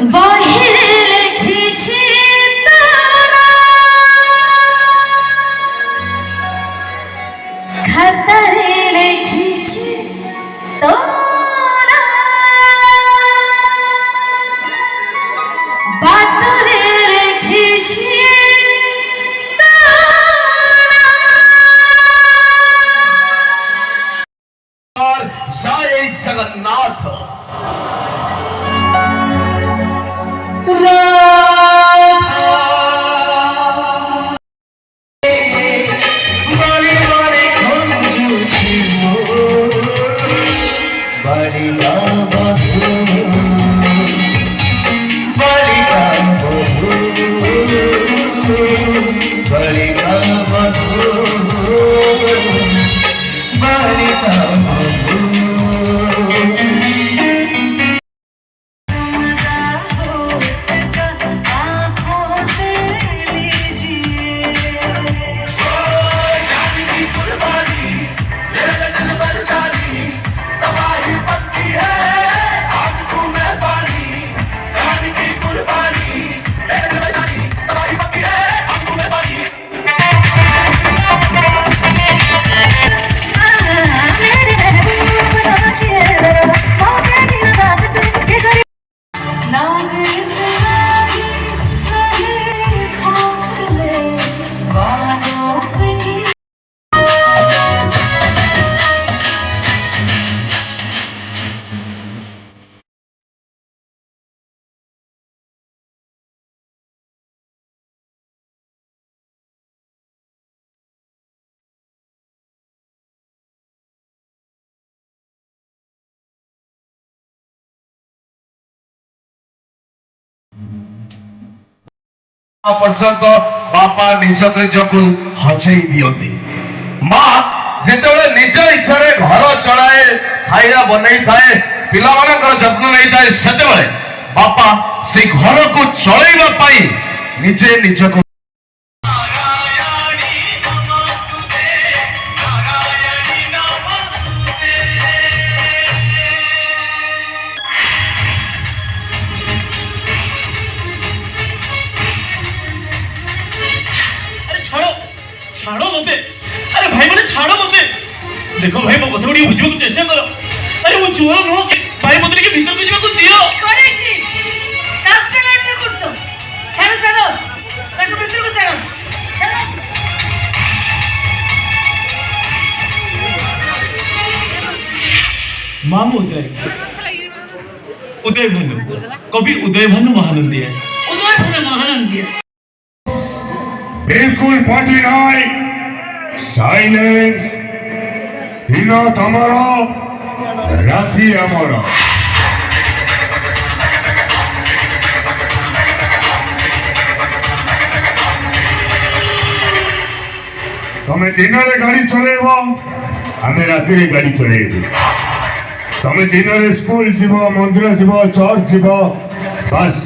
বাহিরে লিখেছি খাতারে লিখেছি তোরা বাটরে লিখেছি और जय जगन्नाथ। पर्यंत बापा निज निजक हजई दियंती माँ जिते निज इच्छा घर चलाए खाଇବା बनई थाए पिला जत्न नहीं थाए से बापा से घर को चलैवा निजे निजक छाड़ो मते। अरे भाई मैंने छाड़ो मते। देखो भाई मो कथा गुडी बुझिबा को चेष्टा करो। अरे वो चोर नो भाई बदले के भीतर को जीवा को दियो करेছি কাজটা লাইনে করছো ছাড়ো ছাড়ো তাকে ভিতর को ছাড়ো ছাড়ো मामू उदय उदय भानु कवि उदय भानु महानंदी है। উদয় ভানু মহানন্দী बिल्कुल पार्टी नाई साइलेंस दिन तमरा राति आमरा तमें दिन रे गाड़ी चलेब आम राति रे गाड़ी चलेबू तमें दिन रे स्कूल जीव मंदिर जीव चर्च जीव बस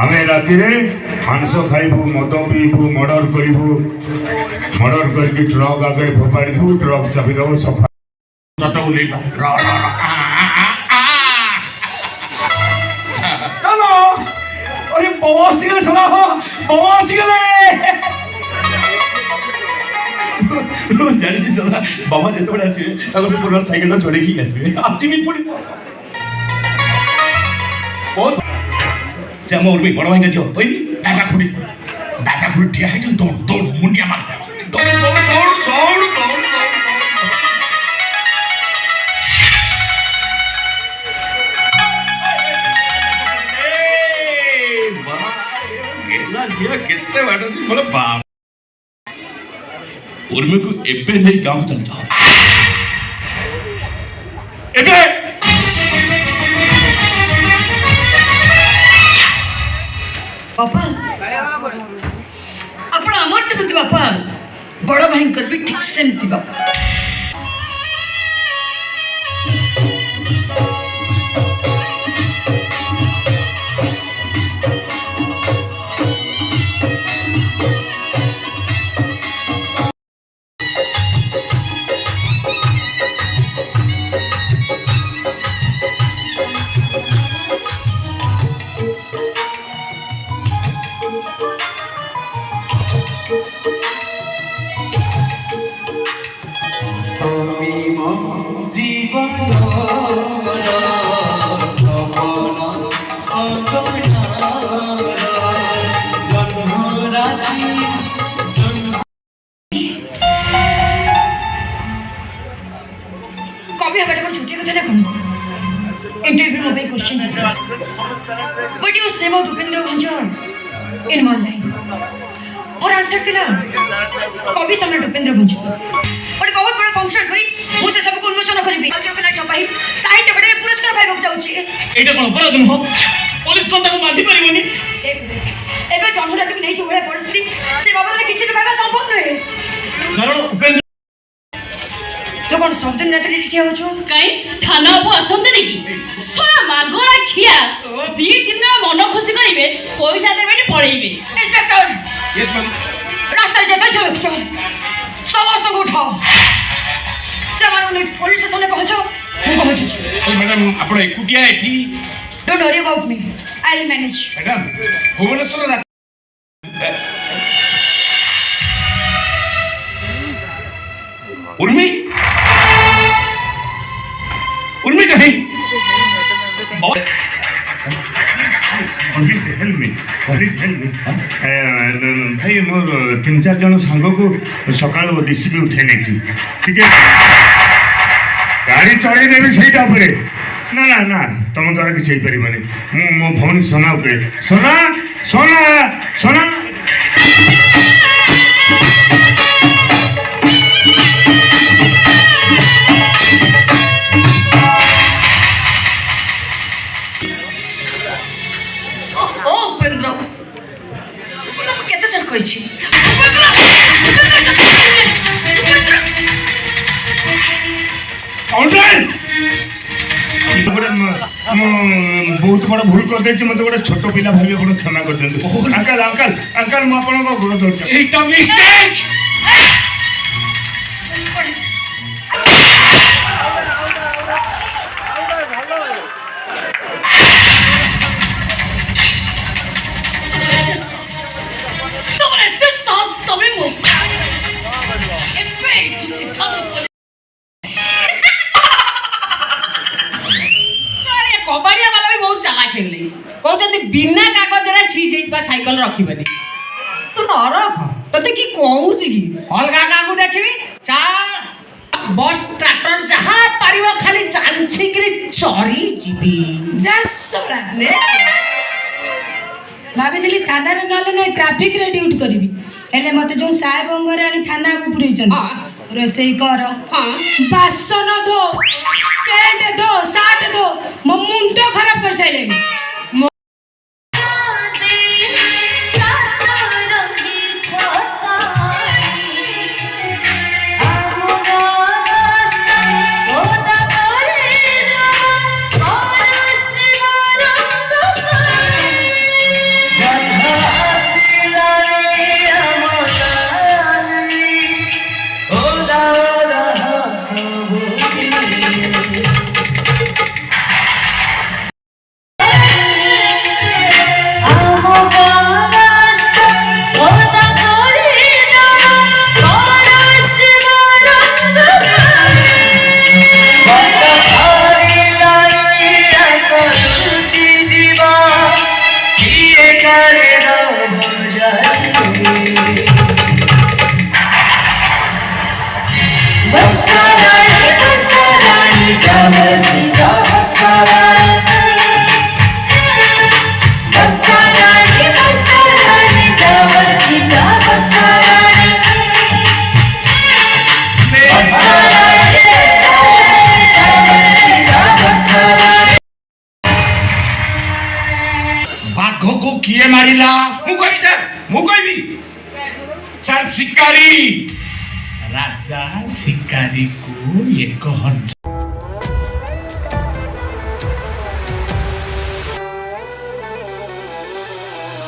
आम राति रे मांस खाइबू मद पीबू मर्डर करू मर्डर करके ट्रक आगे फोपाड़ू ट्रक चापिदेव सफा चलो अरे बवासी गले चला बवासी गले जानिसी चला बाबा जेते बडे आसीबे ताको से पूरा साइकिल चढ़े की आसीबे आछि भी पड़ी बहुत से हम उर्मी बड़ भाई जो ओई दादा खुड़ी ठिया है दौड़ दौड़ मुंडिया मार दौड़ दौड़ दौड़ दौड़ दौड़ कितने बैठे से बोले बाप उर्मी को एबे नहीं गांव चल जाओ एबे बापा आपण अमर चमती बापा बड़ भयंकर भी ठीक सेमती बापा ना कौन इंटरव्यू में भाई question but you same out Upendra Bhanjar in one line और आंसर थिला कवि सम्राट उपेंद्र भंजर बट बहुत बड़ा फंक्शन करी मु से सबको उन्मोचन करबी आज अपना छपाई साहित्य अकादमी पुरस्कार पाइबक जाउची एटा कोन अपराध नहो पुलिस कोन ताको बांधी परिबोनी एबे जन्मरात भी नहीं छुबे परिस्थिति से बाबा ने किछि भी कहबा संभव नहे कारण उपेंद्र तो कौन सब दिन रात ठीक हो छु काई थाना अब आसंत नेकी सोना मागणा खिया दी दिन मन खुशी करिवे पैसा देबे नि पळेइबे इंस्पेक्टर यस मैम रास्ता जेबे छु समस्त को उठाओ से मानो पुलिस स्टेशन पहुंचो मु पहुंचु छु मैडम आपण एकुटिया एठी don't worry about me I will manage madam Bhubaneswar Urmi Urmi कहीं प्लीज हेल्प मी भाई मोर 3-4 जन सांग को सकाल रिसीव उठे नहीं ठीक है गाड़ी चढ़े देवी सहीटा उपरे ना ना ना तुम द्वारा किसी पारे मो भौणी सोना उपरे सोना सोना सोना ओ उपेंद्र तुम केते चर कहि छी बहुत बड़ा भूल कर दे मत गोटे छोट पिला भाई आप क्षमा कर दिखाँ अंकल अंकल अंकल मुझे गोड़ धर तोरे ते सास तमे मो एफे तू सिखा अरे कबाड़िया वाला भी बहुत चालाक हेले कहउछन्ती बिना कागज रे सी जेइबा साइकिल रखिबनी तू न रख तते की कहउछि की अलगा कागु देखिबी चा बस ट्रैक्टर जहां पारिबो खाली चांछि करी चरी जीबी जासरा ले भाभी थाना रे नले ना ट्रैफिक रे ड्यूटी करिवि हेले मते जो साहेब अंगरे आनी थाना को पुरैछन रोसई कर बासन धो पेट धो साट धो मो मुंडो खराब कर साइलेनी किए मारिला मु कहबी सर शिकारी राजा शिकारी को 1000